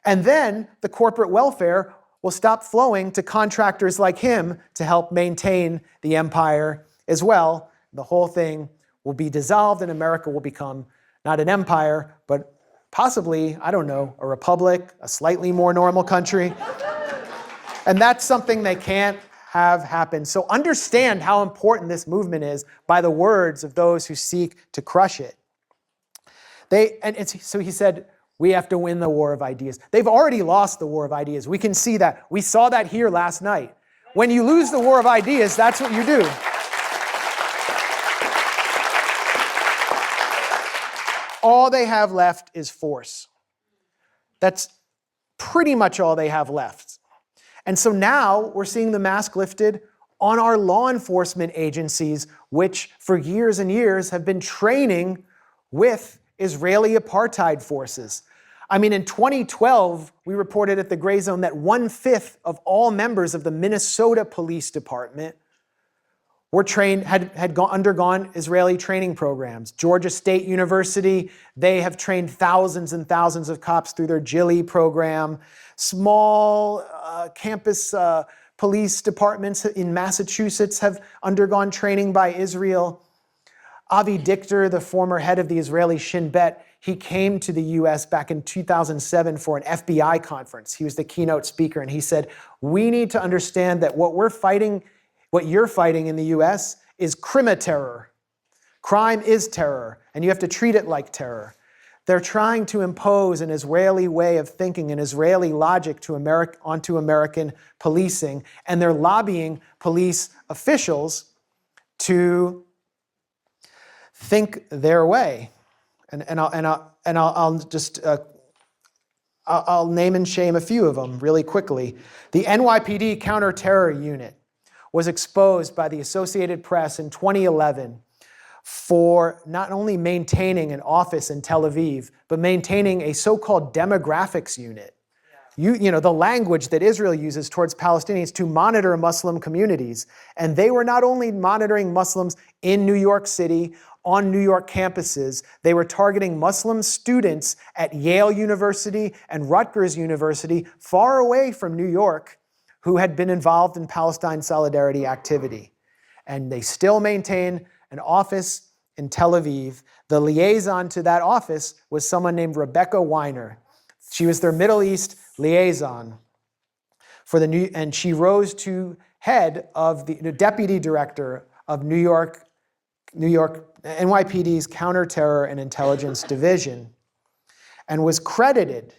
Speaker 1: And then the corporate welfare will stop flowing to contractors like him to help maintain the empire as well. The whole thing will be dissolved and America will become not an empire, but possibly, I don't know, a republic, a slightly more normal country. And that's something they can't have happen. So understand how important this movement is by the words of those who seek to crush it. So he said, we have to win the war of ideas. They've already lost the war of ideas. We can see that. We saw that here last night. When you lose the war of ideas, that's what you do. All they have left is force. That's pretty much all they have left. And so now we're seeing the mask lifted on our law enforcement agencies, which for years and years have been training with Israeli apartheid forces. I mean, in 2012, we reported at the Gray Zone that 1/5 of all members of the Minnesota Police Department were trained, had undergone Israeli training programs. Georgia State University, they have trained thousands and thousands of cops through their GILI program. Small campus police departments in Massachusetts have undergone training by Israel. Avi Dichter, the former head of the Israeli Shin Bet, he came to the US back in 2007 for an FBI conference. He was the keynote speaker, and he said, we need to understand that what you're fighting in the US is crime-terror. Crime is terror, and you have to treat it like terror. They're trying to impose an Israeli way of thinking, an Israeli logic onto American policing, and they're lobbying police officials to think their way. I'll name and shame a few of them really quickly. The NYPD counter-terror unit was exposed by the Associated Press in 2011 for not only maintaining an office in Tel Aviv, but maintaining a so-called demographics unit. You know, the language that Israel uses towards Palestinians to monitor Muslim communities. And they were not only monitoring Muslims in New York City, on New York campuses. They were targeting Muslim students at Yale University and Rutgers University, far away from New York, who had been involved in Palestine solidarity activity. And they still maintain an office in Tel Aviv. The liaison to that office was someone named Rebecca Weiner. She was their Middle East liaison and she rose to head of the deputy director of New York NYPD's Counterterror and Intelligence Division, and was credited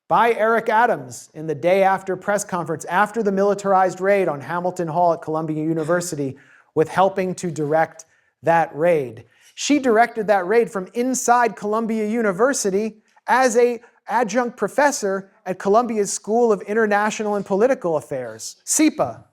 Speaker 1: by Eric Adams in the day after press conference after the militarized raid on Hamilton Hall at Columbia University with helping to direct that raid. She directed that raid from inside Columbia University as an adjunct professor at Columbia's School of International and Political Affairs, SIPA.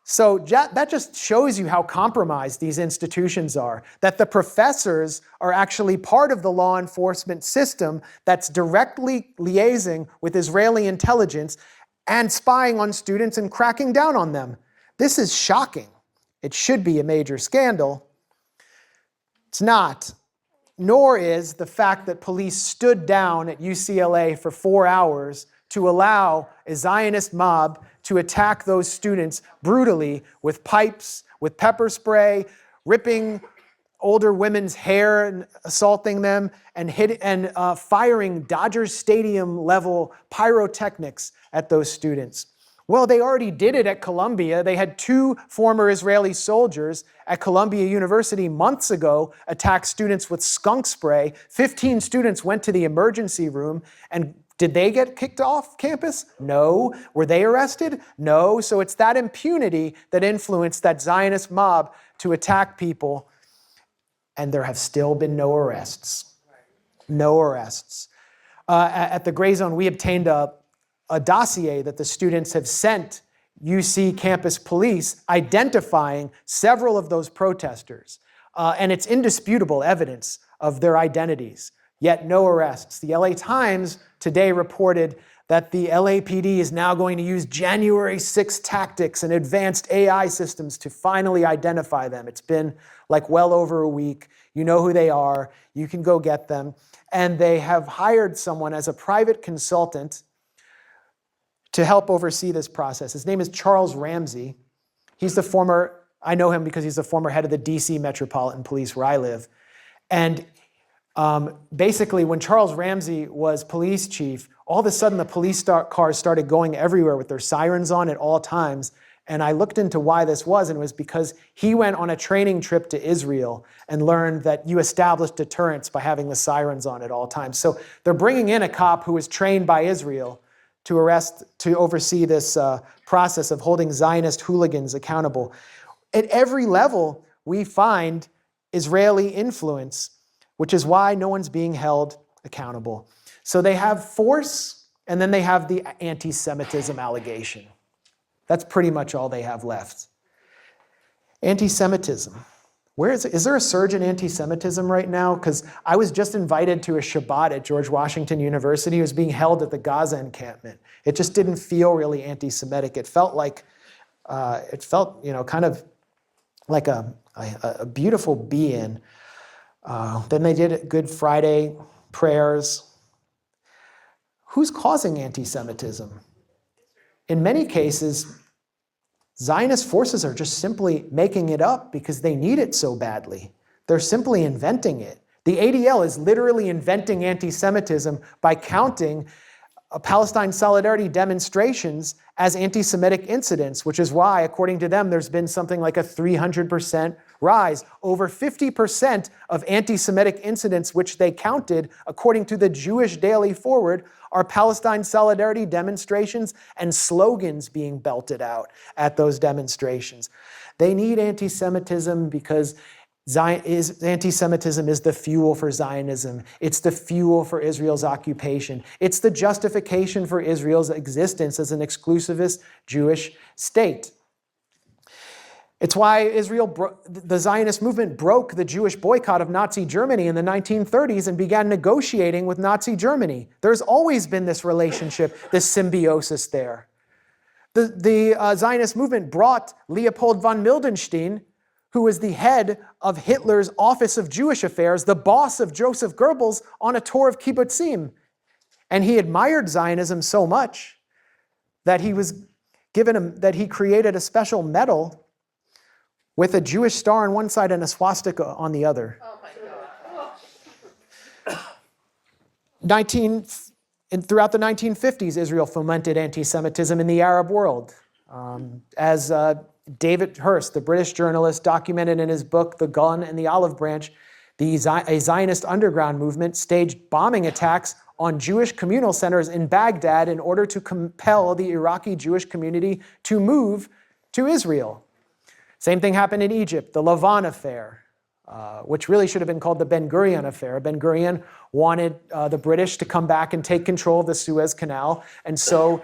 Speaker 1: So that just shows you how compromised these institutions are, that the professors are actually part of the law enforcement system that's directly liaising with Israeli intelligence and spying on students and cracking down on them. This is shocking. It should be a major scandal. It's not, nor is the fact that police stood down at UCLA for 4 hours to allow a Zionist mob to attack those students brutally with pipes, with pepper spray, ripping older women's hair and assaulting them, and firing Dodgers Stadium-level pyrotechnics at those students. Well, they already did it at Columbia. They had 2 former Israeli soldiers at Columbia University months ago attack students with skunk spray. 15 students went to the emergency room, and did they get kicked off campus? No. Were they arrested? No. So it's that impunity that influenced that Zionist mob to attack people, and there have still been no arrests. No arrests. At the Gray Zone, we obtained a dossier that the students have sent UC campus police identifying several of those protesters. And it's indisputable evidence of their identities, yet no arrests. The LA Times today reported that the LAPD is now going to use January 6 tactics and advanced AI systems to finally identify them. It's been like well over a week. You know who they are. You can go get them. And they have hired someone as a private consultant to help oversee this process. His name is Charles Ramsey. I know him because he's the former head of the DC Metropolitan Police where I live. And basically, when Charles Ramsey was police chief, all of a sudden the police cars started going everywhere with their sirens on at all times. And I looked into why this was, and it was because he went on a training trip to Israel and learned that you establish deterrence by having the sirens on at all times. So they're bringing in a cop who was trained by Israel to oversee this process of holding Zionist hooligans accountable. At every level, we find Israeli influence, which is why no one's being held accountable. So they have force, and then they have the anti-Semitism allegation. That's pretty much all they have left. Anti-Semitism. Is there a surge in anti-Semitism right now? Because I was just invited to a Shabbat at George Washington University. It was being held at the Gaza encampment. It just didn't feel really anti-Semitic. It felt like, kind of like a beautiful be-in. Then they did Good Friday prayers. Who's causing anti-Semitism? In many cases, Zionist forces are just simply making it up because they need it so badly. They're simply inventing it. The ADL is literally inventing anti-Semitism by counting Palestine solidarity demonstrations as anti-Semitic incidents, which is why, according to them, there's been something like a 300% rise. Over 50% of anti-Semitic incidents, which they counted, according to the Jewish Daily Forward, are Palestine solidarity demonstrations and slogans being belted out at those demonstrations. They need anti-Semitism because anti-Semitism is the fuel for Zionism. It's the fuel for Israel's occupation. It's the justification for Israel's existence as an exclusivist Jewish state. It's why the Zionist movement broke the Jewish boycott of Nazi Germany in the 1930s and began negotiating with Nazi Germany. There's always been this relationship, this symbiosis there. The Zionist movement brought Leopold von Mildenstein, who was the head of Hitler's Office of Jewish Affairs, the boss of Joseph Goebbels, on a tour of kibbutzim. And he admired Zionism so much that he created a special medal with a Jewish star on one side and a swastika on the other.
Speaker 2: Oh my God.
Speaker 1: Throughout the 1950s, Israel fomented anti-Semitism in the Arab world. As David Hearst, the British journalist, documented in his book, The Gun and the Olive Branch, a Zionist underground movement staged bombing attacks on Jewish communal centers in Baghdad in order to compel the Iraqi Jewish community to move to Israel. Same thing happened in Egypt, the Lavon Affair, which really should have been called the Ben Gurion Affair. Ben Gurion wanted the British to come back and take control of the Suez Canal, and so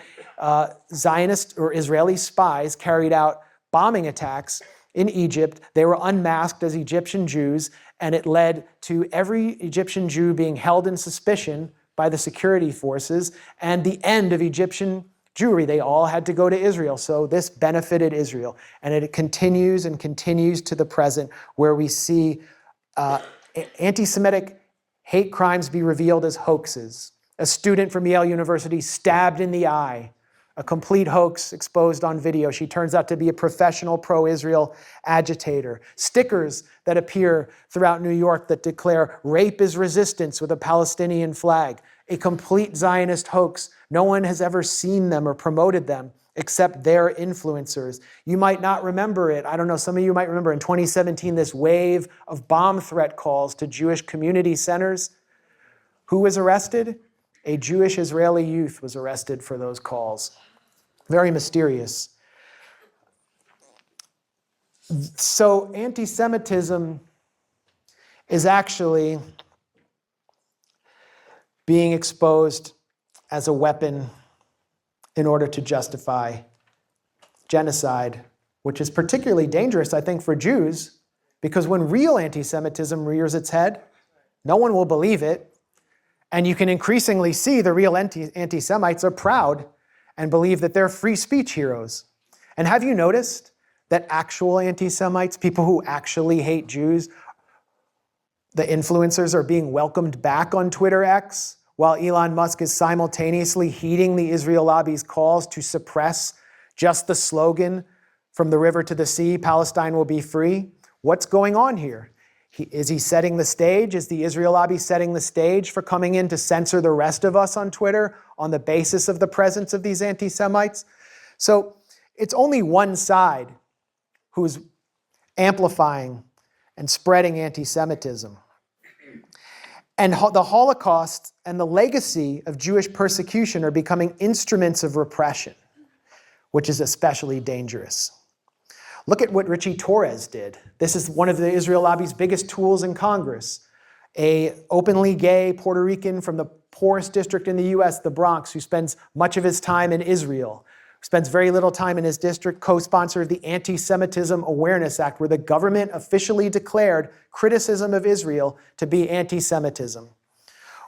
Speaker 1: Zionist or Israeli spies carried out bombing attacks in Egypt. They were unmasked as Egyptian Jews, and it led to every Egyptian Jew being held in suspicion by the security forces and the end of Egyptian Jewry. They all had to go to Israel, so this benefited Israel. And it continues and continues to the present, where we see anti-Semitic hate crimes be revealed as hoaxes. A student from Yale University stabbed in the eye, a complete hoax exposed on video. She turns out to be a professional pro-Israel agitator. Stickers that appear throughout New York that declare rape is resistance with a Palestinian flag. A complete Zionist hoax. No one has ever seen them or promoted them except their influencers. You might not remember it. I don't know, some of you might remember in 2017 this wave of bomb threat calls to Jewish community centers. Who was arrested? A Jewish Israeli youth was arrested for those calls. Very mysterious. So anti-Semitism is actually being exposed as a weapon in order to justify genocide, which is particularly dangerous, I think, for Jews, because when real anti-Semitism rears its head, no one will believe it. And you can increasingly see the real anti-Semites are proud and believe that they're free speech heroes. And have you noticed that actual anti-Semites, people who actually hate Jews, the influencers are being welcomed back on Twitter X, while Elon Musk is simultaneously heeding the Israel lobby's calls to suppress just the slogan, from the river to the sea, Palestine will be free? What's going on here? Is he setting the stage? Is the Israel lobby setting the stage for coming in to censor the rest of us on Twitter on the basis of the presence of these anti-Semites? So it's only one side who's amplifying and spreading anti-Semitism. And the Holocaust and the legacy of Jewish persecution are becoming instruments of repression, which is especially dangerous. Look at what Richie Torres did. This is one of the Israel lobby's biggest tools in Congress. An openly gay Puerto Rican from the poorest district in the US, the Bronx, who spends much of his time in Israel, spends very little time in his district, co-sponsor of the Anti-Semitism Awareness Act, where the government officially declared criticism of Israel to be anti-Semitism,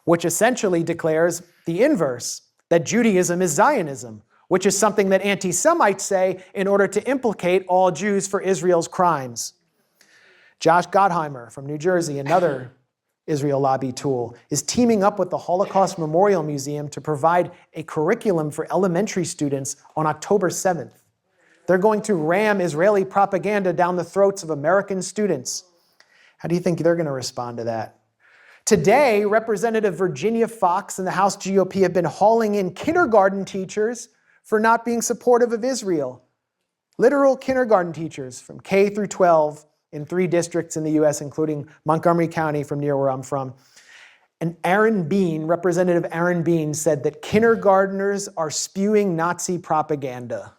Speaker 1: which essentially declares the inverse, that Judaism is Zionism, which is something that anti-Semites say in order to implicate all Jews for Israel's crimes. Josh Gottheimer from New Jersey, another Israel lobby tool, is teaming up with the Holocaust Memorial Museum to provide a curriculum for elementary students on October 7th. They're going to ram Israeli propaganda down the throats of American students. How do you think they're going to respond to that? Today, Representative Virginia Fox and the House GOP have been hauling in kindergarten teachers for not being supportive of Israel. Literal kindergarten teachers from K through 12 in 3 districts in the US, including Montgomery County, from near where I'm from. And Representative Aaron Bean, said that kindergartners are spewing Nazi propaganda.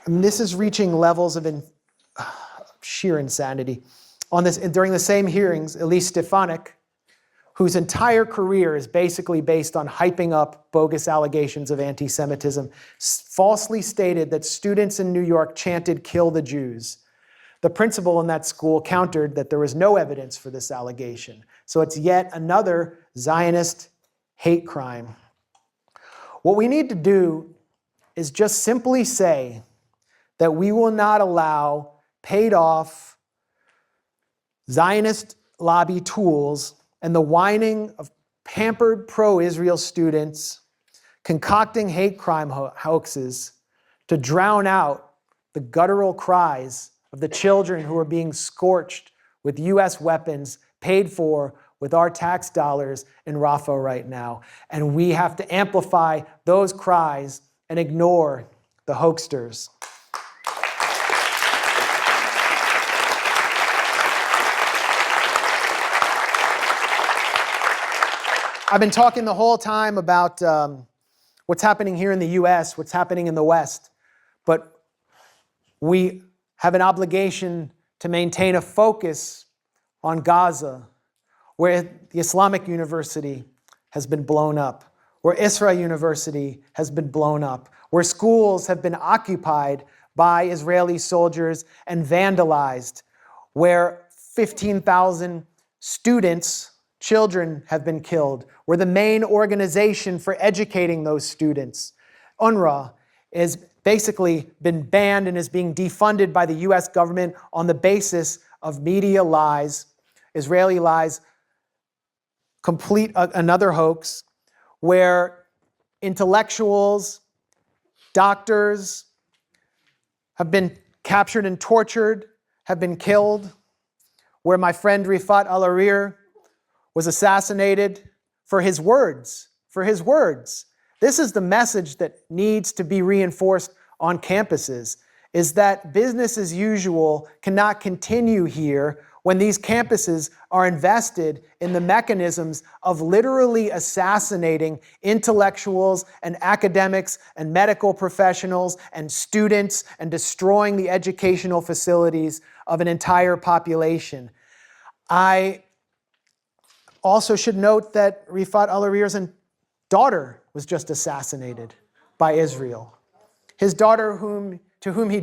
Speaker 1: I mean, this is reaching levels of sheer insanity. During the same hearings, Elise Stefanik, whose entire career is basically based on hyping up bogus allegations of anti-Semitism, falsely stated that students in New York chanted, "Kill the Jews." The principal in that school countered that there was no evidence for this allegation. So it's yet another Zionist hate crime. What we need to do is just simply say that we will not allow paid off Zionist lobby tools and the whining of pampered pro-Israel students concocting hate crime hoaxes to drown out the guttural cries of the children who are being scorched with U.S. weapons paid for with our tax dollars in Rafah right now. And we have to amplify those cries and ignore the hoaxsters. I've been talking the whole time about what's happening here in the U.S., what's happening in the West, but we have an obligation to maintain a focus on Gaza, where the Islamic University has been blown up, where Isra University has been blown up, where schools have been occupied by Israeli soldiers and vandalized, where 15,000 students, children, have been killed, where the main organization for educating those students, UNRWA, has basically been banned and is being defunded by the US government on the basis of media lies, Israeli lies, complete another hoax, where intellectuals, doctors have been captured and tortured, have been killed, where my friend Rifat al-Arir was assassinated for his words, This is the message that needs to be reinforced on campuses, is that business as usual cannot continue here when these campuses are invested in the mechanisms of literally assassinating intellectuals and academics and medical professionals and students and destroying the educational facilities of an entire population. I also should note that Rifat al-Arir's daughter was just assassinated by Israel. His daughter, to whom he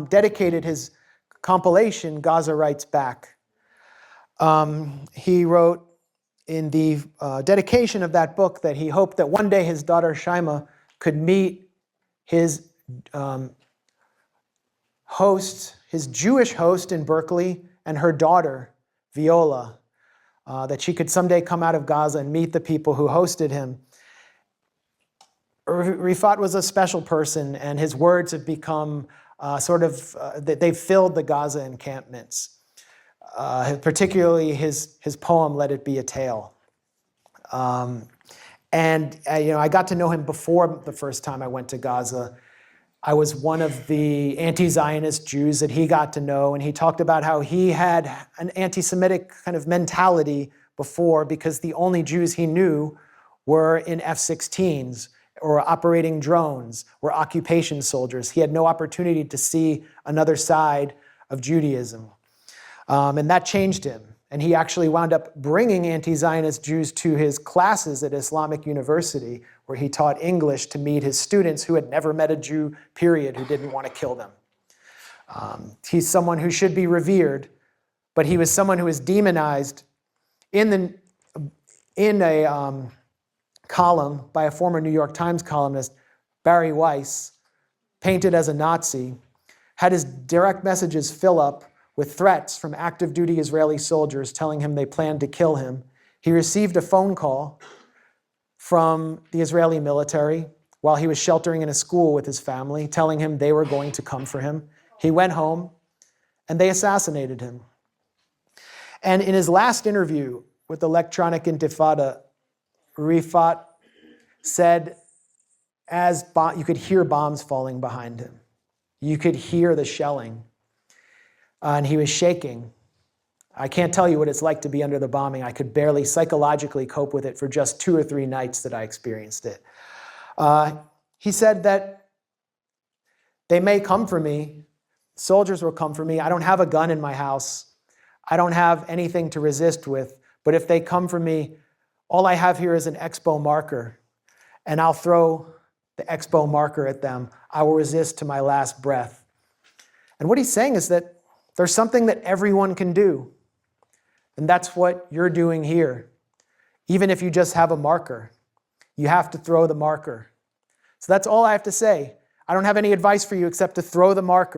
Speaker 1: dedicated his compilation, Gaza Writes Back. He wrote in the dedication of that book that he hoped that one day his daughter Shaima could meet his host, his Jewish host in Berkeley, and her daughter, Viola, that she could someday come out of Gaza and meet the people who hosted him. Rifat was a special person, and his words have become they've filled the Gaza encampments. Particularly his poem, Let It Be a Tale. I got to know him before the first time I went to Gaza. I was one of the anti-Zionist Jews that he got to know, and he talked about how he had an anti-Semitic kind of mentality before because the only Jews he knew were in F-16s or operating drones, were occupation soldiers. He had no opportunity to see another side of Judaism. And that changed him. And he actually wound up bringing anti-Zionist Jews to his classes at Islamic University, where he taught English to meet his students who had never met a Jew, period, who didn't want to kill them. He's someone who should be revered, but he was someone who was demonized in a column by a former New York Times columnist, Barry Weiss, painted as a Nazi, had his direct messages fill up with threats from active duty Israeli soldiers telling him they planned to kill him. He received a phone call from the Israeli military while he was sheltering in a school with his family, telling him they were going to come for him. He went home and they assassinated him. And in his last interview with Electronic Intifada, Rifat said, you could hear bombs falling behind him. You could hear the shelling. And he was shaking. I can't tell you what it's like to be under the bombing. I could barely psychologically cope with it for just 2 or 3 nights that I experienced it. He said that they may come for me. Soldiers will come for me. I don't have a gun in my house. I don't have anything to resist with. But if they come for me, all I have here is an Expo marker. And I'll throw the Expo marker at them. I will resist to my last breath. And what he's saying is that there's something that everyone can do. And that's what you're doing here. Even if you just have a marker, you have to throw the marker. So that's all I have to say. I don't have any advice for you except to throw the marker.